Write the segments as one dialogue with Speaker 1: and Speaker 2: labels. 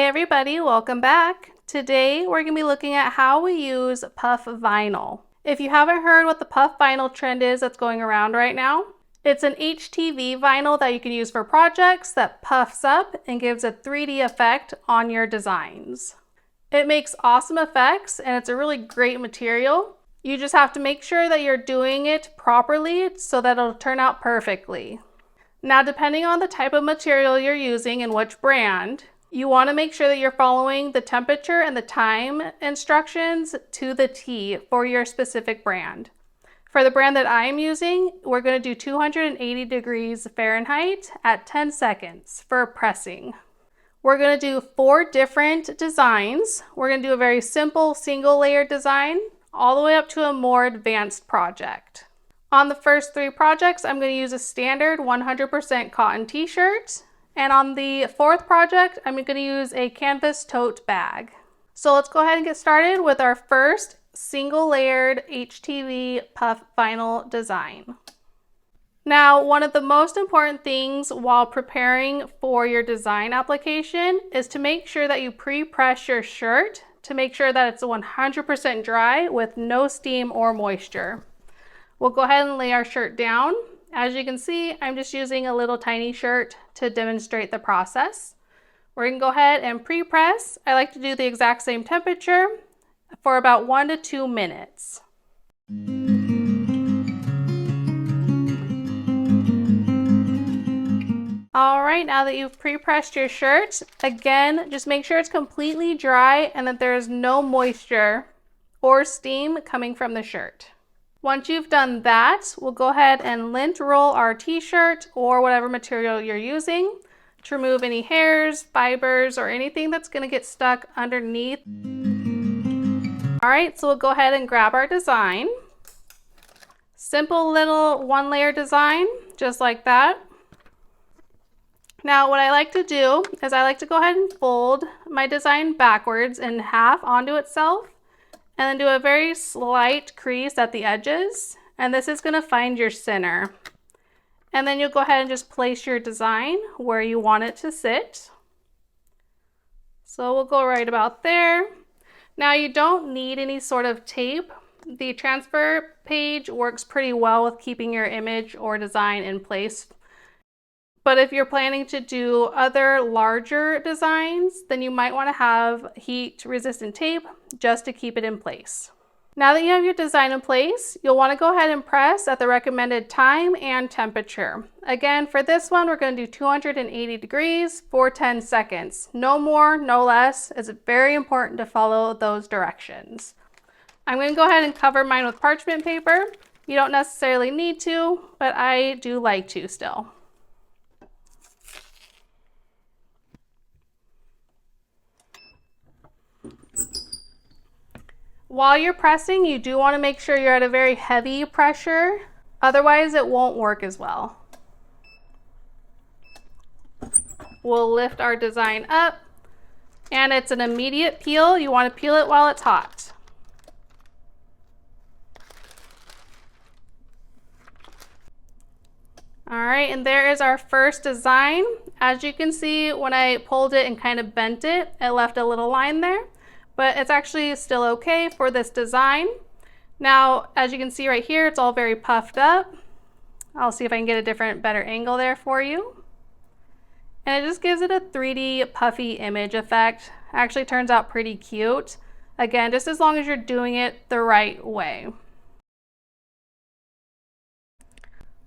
Speaker 1: Hey everybody, welcome back. Today we're going to be looking at how we use puff vinyl. If you haven't heard what the puff vinyl trend is that's going around right now, it's an HTV vinyl that you can use for projects that puffs up and gives a 3D effect on your designs. It makes awesome effects and it's a really great material. You just have to make sure that you're doing it properly so that it'll turn out perfectly. Now, depending on the type of material you're using and which brand, you want to make sure that you're following the temperature and the time instructions to the T for your specific brand. For the brand that I'm using, we're going to do 280 degrees Fahrenheit at 10 seconds for pressing. We're going to do 4 different designs. We're going to do a very simple single layer design all the way up to a more advanced project. On the first 3 projects, I'm going to use a standard 100% cotton t-shirt. And on the 4th project, I'm going to use a canvas tote bag. So let's go ahead and get started with our first single layered HTV puff vinyl design. Now, one of the most important things while preparing for your design application is to make sure that you pre-press your shirt to make sure that it's 100% dry with no steam or moisture. We'll go ahead and lay our shirt down. As you can see, I'm just using a little tiny shirt to demonstrate the process. We're going to go ahead and pre-press. I like to do the exact same temperature for about 1 to 2 minutes. All right, now that you've pre-pressed your shirt, again, just make sure it's completely dry and that there's no moisture or steam coming from the shirt. Once you've done that, we'll go ahead and lint roll our t-shirt or whatever material you're using to remove any hairs, fibers, or anything that's going to get stuck underneath. All right, so we'll go ahead and grab our design. Simple little 1-layer design, just like that. Now, what I like to do is I like to go ahead and fold my design backwards in half onto itself, and then do a very slight crease at the edges, and this is going to find your center. And then you'll go ahead and just place your design where you want it to sit. So we'll go right about there. Now, you don't need any sort of tape. The transfer page works pretty well with keeping your image or design in place. But if you're planning to do other larger designs, then you might want to have heat-resistant tape just to keep it in place. Now that you have your design in place, you'll want to go ahead and press at the recommended time and temperature. Again, for this one, we're going to do 280 degrees for 10 seconds. No more, no less. It's very important to follow those directions. I'm going to go ahead and cover mine with parchment paper. You don't necessarily need to, but I do like to still. While you're pressing, you do want to make sure you're at a very heavy pressure, otherwise it won't work as well. We'll lift our design up, and it's an immediate peel. You want to peel it while it's hot. All right, and there is our first design. As you can see, when I pulled it and kind of bent it, it left a little line there. But it's actually still okay for this design. Now, as you can see right here, it's all very puffed up. I'll see if I can get a different, better angle there for you. And it just gives it a 3D puffy image effect. Actually turns out pretty cute. Again, just as long as you're doing it the right way.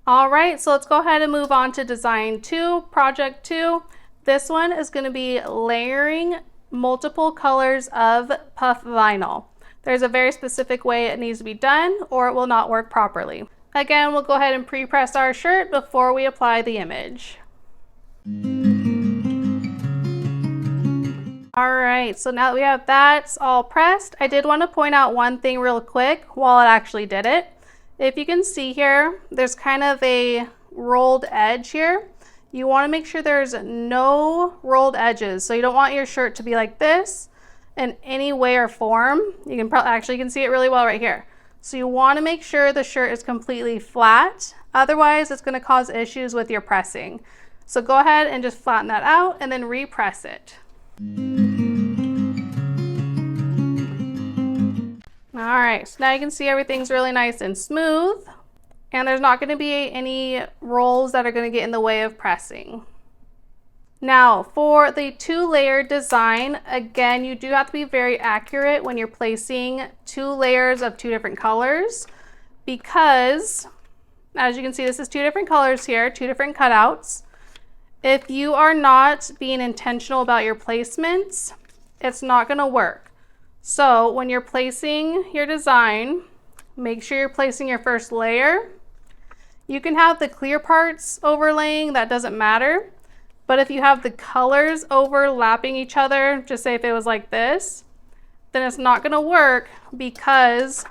Speaker 1: All right, so let's go ahead and move on to design 2, project 2. This one is going to be layering multiple colors of puff vinyl. There's a very specific way it needs to be done or it will not work properly. Again, we'll go ahead and pre-press our shirt before we apply the image. All right, so now that we have that all pressed, I did want to point out one thing real quick while it actually did it. If you can see here, there's kind of a rolled edge here. You want to make sure there's no rolled edges. So you don't want your shirt to be like this in any way or form. You can actually see it really well right here. So you want to make sure the shirt is completely flat. Otherwise, it's going to cause issues with your pressing. So go ahead and just flatten that out and then repress it. All right, so now you can see everything's really nice and smooth, and there's not going to be any rolls that are going to get in the way of pressing. Now for the 2-layer design, again, you do have to be very accurate when you're placing 2 layers of 2 different colors, because as you can see, this is 2 different colors here, 2 different cutouts. If you are not being intentional about your placements, it's not going to work. So when you're placing your design, make sure you're placing your first layer. You can have the clear parts overlaying, that doesn't matter. But if you have the colors overlapping each other, just say if it was like this, then it's not going to work, because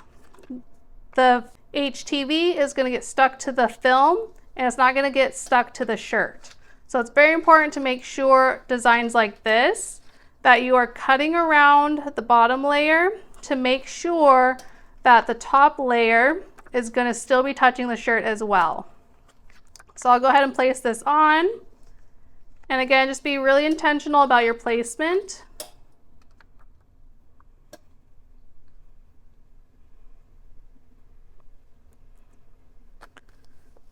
Speaker 1: the HTV is going to get stuck to the film and it's not going to get stuck to the shirt. So it's very important to make sure designs like this, that you are cutting around the bottom layer to make sure that the top layer is going to still be touching the shirt as well. So I'll go ahead and place this on. And again, just be really intentional about your placement.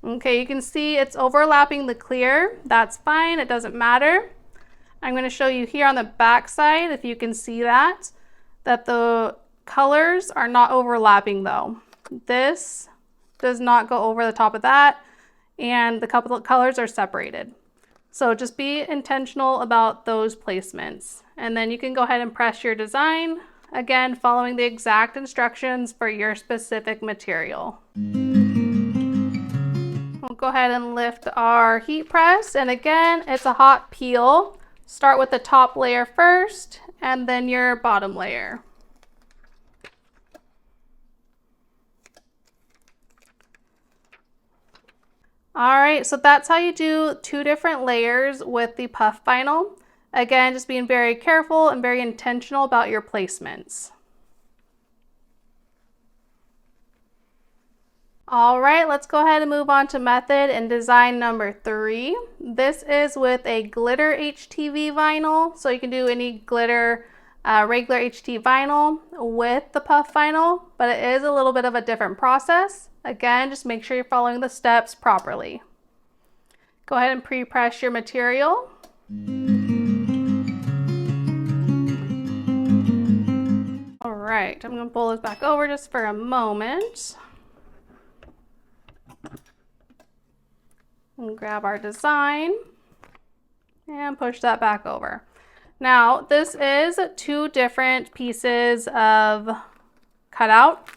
Speaker 1: Okay, you can see it's overlapping the clear. That's fine, it doesn't matter. I'm going to show you here on the back side, if you can see that the colors are not overlapping though. This does not go over the top of that, and the couple of colors are separated. So just be intentional about those placements. And then you can go ahead and press your design, again, following the exact instructions for your specific material. We'll go ahead and lift our heat press, and again, it's a hot peel. Start with the top layer first, and then your bottom layer. All right, so that's how you do 2 different layers with the puff vinyl. Again, just being very careful and very intentional about your placements. All right, let's go ahead and move on to method and design number 3. This is with a glitter HTV vinyl. So you can do any glitter regular HT vinyl with the puff vinyl, but it is a little bit of a different process. Again, just make sure you're following the steps properly. Go ahead and pre-press your material. All right, I'm going to pull this back over just for a moment. And grab our design and push that back over. Now, this is 2 different pieces of cutout.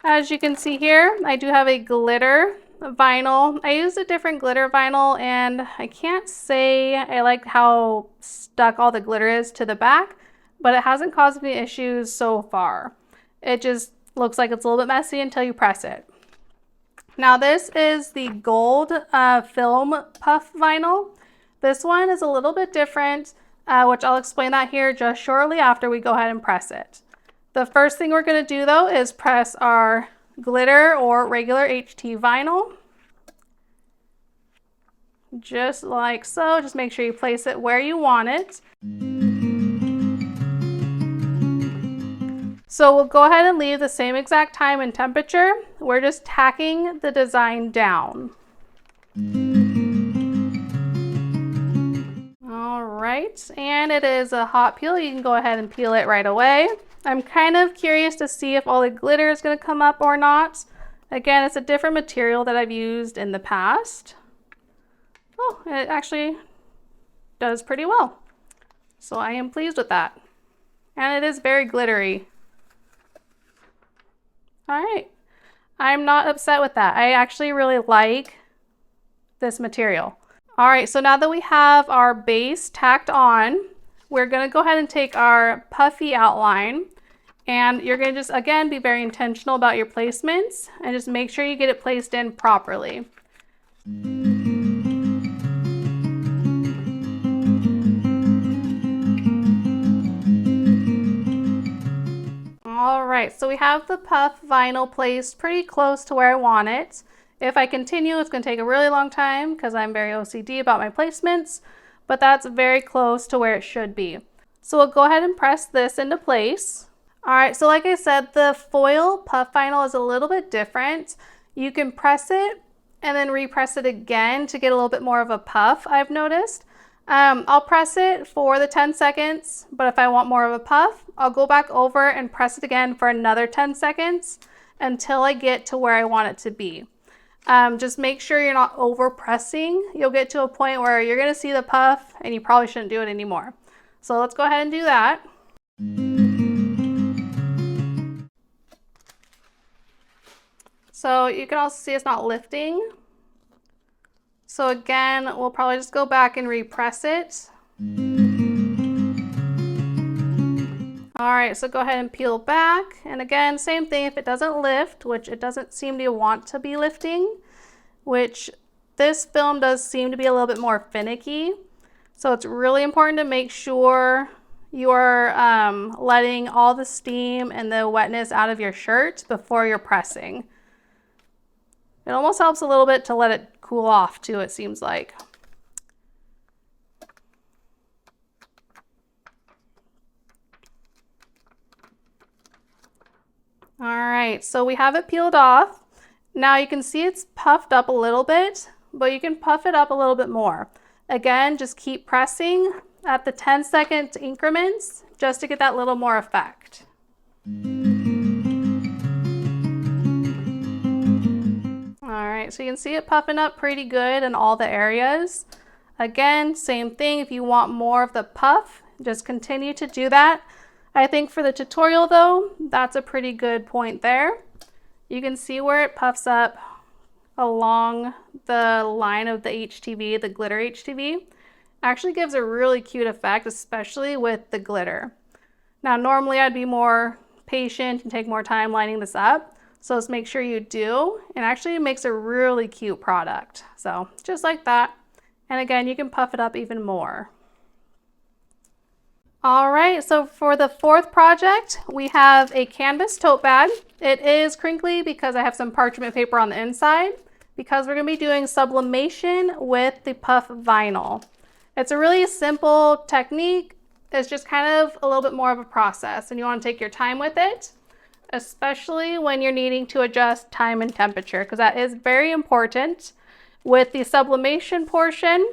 Speaker 1: As you can see here, I do have a glitter vinyl. I used a different glitter vinyl, and I can't say I like how stuck all the glitter is to the back, but it hasn't caused me issues so far. It just looks like it's a little bit messy until you press it. Now this is the gold film puff vinyl. This one is a little bit different, which I'll explain that here just shortly after we go ahead and press it. The first thing we're going to do though is press our glitter or regular HT vinyl. Just like so. Just make sure you place it where you want it. So we'll go ahead and leave the same exact time and temperature. We're just tacking the design down. All right, and it is a hot peel. You can go ahead and peel it right away. I'm kind of curious to see if all the glitter is going to come up or not. Again, it's a different material that I've used in the past. Oh, it actually does pretty well. So I am pleased with that. And it is very glittery. All right, I'm not upset with that. I actually really like this material. All right, so now that we have our base tacked on, we're gonna go ahead and take our puffy outline, and you're gonna just, again, be very intentional about your placements and just make sure you get it placed in properly. All right, so we have the puff vinyl placed pretty close to where I want it. If I continue, it's going to take a really long time because I'm very OCD about my placements, but that's very close to where it should be. So we'll go ahead and press this into place. All right, so like I said, the foil puff vinyl is a little bit different. You can press it and then repress it again to get a little bit more of a puff, I've noticed. I'll press it for the 10 seconds, but if I want more of a puff, I'll go back over and press it again for another 10 seconds until I get to where I want it to be. Just make sure you're not over pressing. You'll get to a point where you're gonna see the puff and you probably shouldn't do it anymore. So let's go ahead and do that. So you can also see it's not lifting. So again, we'll probably just go back and repress it. All right, so go ahead and peel back. And again, same thing, if it doesn't lift, which it doesn't seem to want to be lifting, which this film does seem to be a little bit more finicky. So it's really important to make sure you are letting all the steam and the wetness out of your shirt before you're pressing. It almost helps a little bit to let it cool off too, it seems like. All right, so we have it peeled off. Now you can see it's puffed up a little bit, but you can puff it up a little bit more. Again, just keep pressing at the 10-second increments just to get that little more effect. All right, so you can see it puffing up pretty good in all the areas. Again, same thing, if you want more of the puff, just continue to do that. I think for the tutorial though, that's a pretty good point there. You can see where it puffs up along the line of the HTV, the glitter HTV. Actually gives a really cute effect, especially with the glitter. Now, normally I'd be more patient and take more time lining this up. So let's make sure you do. And actually it makes a really cute product. So just like that. And again, you can puff it up even more. All right, so for the fourth project, we have a canvas tote bag. It is crinkly because I have some parchment paper on the inside because we're gonna be doing sublimation with the puff vinyl. It's a really simple technique. It's just kind of a little bit more of a process and you wanna take your time with it, especially when you're needing to adjust time and temperature because that is very important. With the sublimation portion,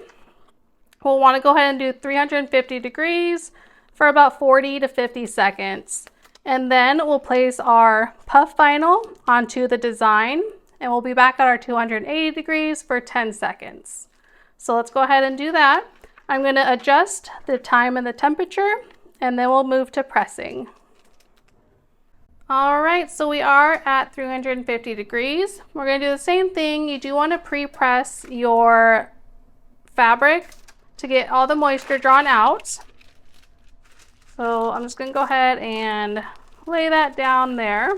Speaker 1: we'll wanna go ahead and do 350 degrees for about 40 to 50 seconds. And then we'll place our puff vinyl onto the design and we'll be back at our 280 degrees for 10 seconds. So let's go ahead and do that. I'm gonna adjust the time and the temperature and then we'll move to pressing. All right, so we are at 350 degrees. We're gonna do the same thing. You do wanna pre-press your fabric to get all the moisture drawn out. So I'm just gonna go ahead and lay that down there.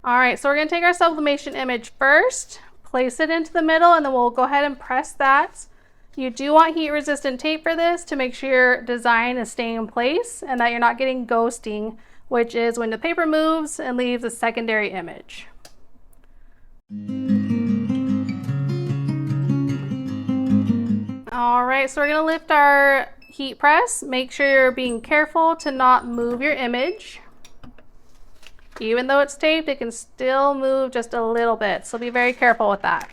Speaker 1: All right, so we're gonna take our sublimation image first, place it into the middle, and then we'll go ahead and press that. You do want heat resistant tape for this to make sure your design is staying in place and that you're not getting ghosting, which is when the paper moves and leaves a secondary image. All right, so we're gonna lift our heat press. Make sure you're being careful to not move your image. Even though it's taped, it can still move just a little bit, so be very careful with that.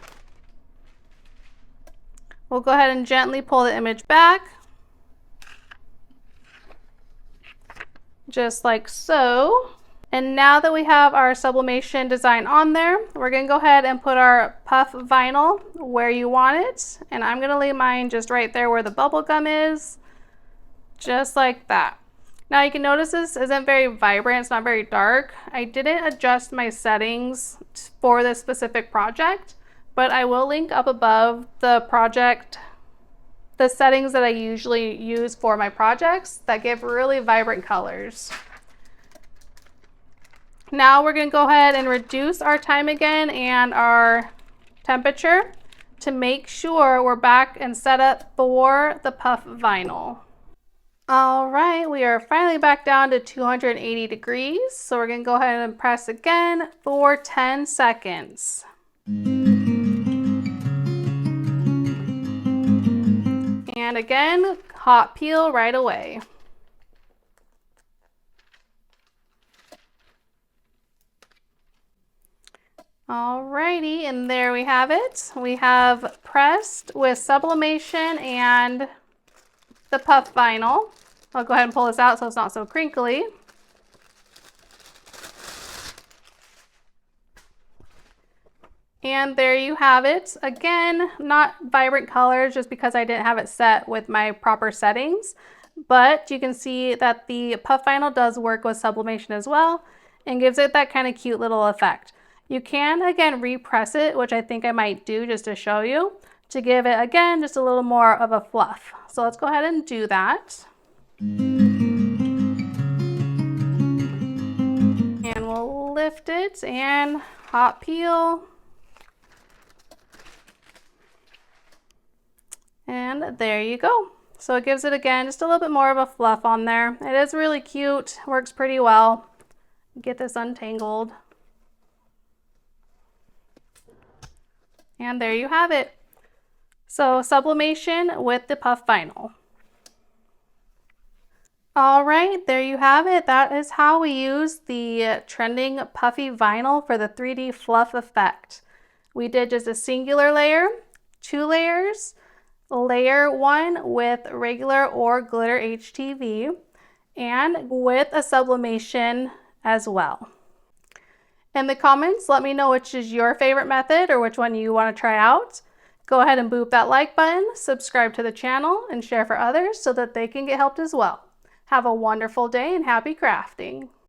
Speaker 1: We'll go ahead and gently pull the image back. Just like so. And now that we have our sublimation design on there, we're gonna go ahead and put our puff vinyl where you want it. And I'm gonna lay mine just right there where the bubble gum is, just like that. Now you can notice this isn't very vibrant, it's not very dark. I didn't adjust my settings for this specific project, but I will link up above the project, the settings that I usually use for my projects that give really vibrant colors. Now we're gonna go ahead and reduce our time again and our temperature to make sure we're back and set up for the puff vinyl. All right, we are finally back down to 280 degrees. So we're gonna go ahead and press again for 10 seconds. And again, hot peel right away. Alrighty, and there we have it. We have pressed with sublimation and the puff vinyl. I'll go ahead and pull this out so it's not so crinkly. And there you have it. Again, not vibrant colors just because I didn't have it set with my proper settings, but you can see that the puff vinyl does work with sublimation as well and gives it that kind of cute little effect. You can, again, repress it, which I think I might do just to show you, to give it, again, just a little more of a fluff. So let's go ahead and do that. And we'll lift it and hot peel. And there you go. So it gives it, again, just a little bit more of a fluff on there. It is really cute, works pretty well. Get this untangled. And there you have it. So sublimation with the puff vinyl. All right, there you have it. That is how we use the trending puffy vinyl for the 3D fluff effect. We did just a singular layer, 2 layers, layer 1 with regular or glitter HTV, and with a sublimation as well. In the comments, let me know which is your favorite method or which one you want to try out. Go ahead and boop that like button, subscribe to the channel, and share for others so that they can get helped as well. Have a wonderful day and happy crafting.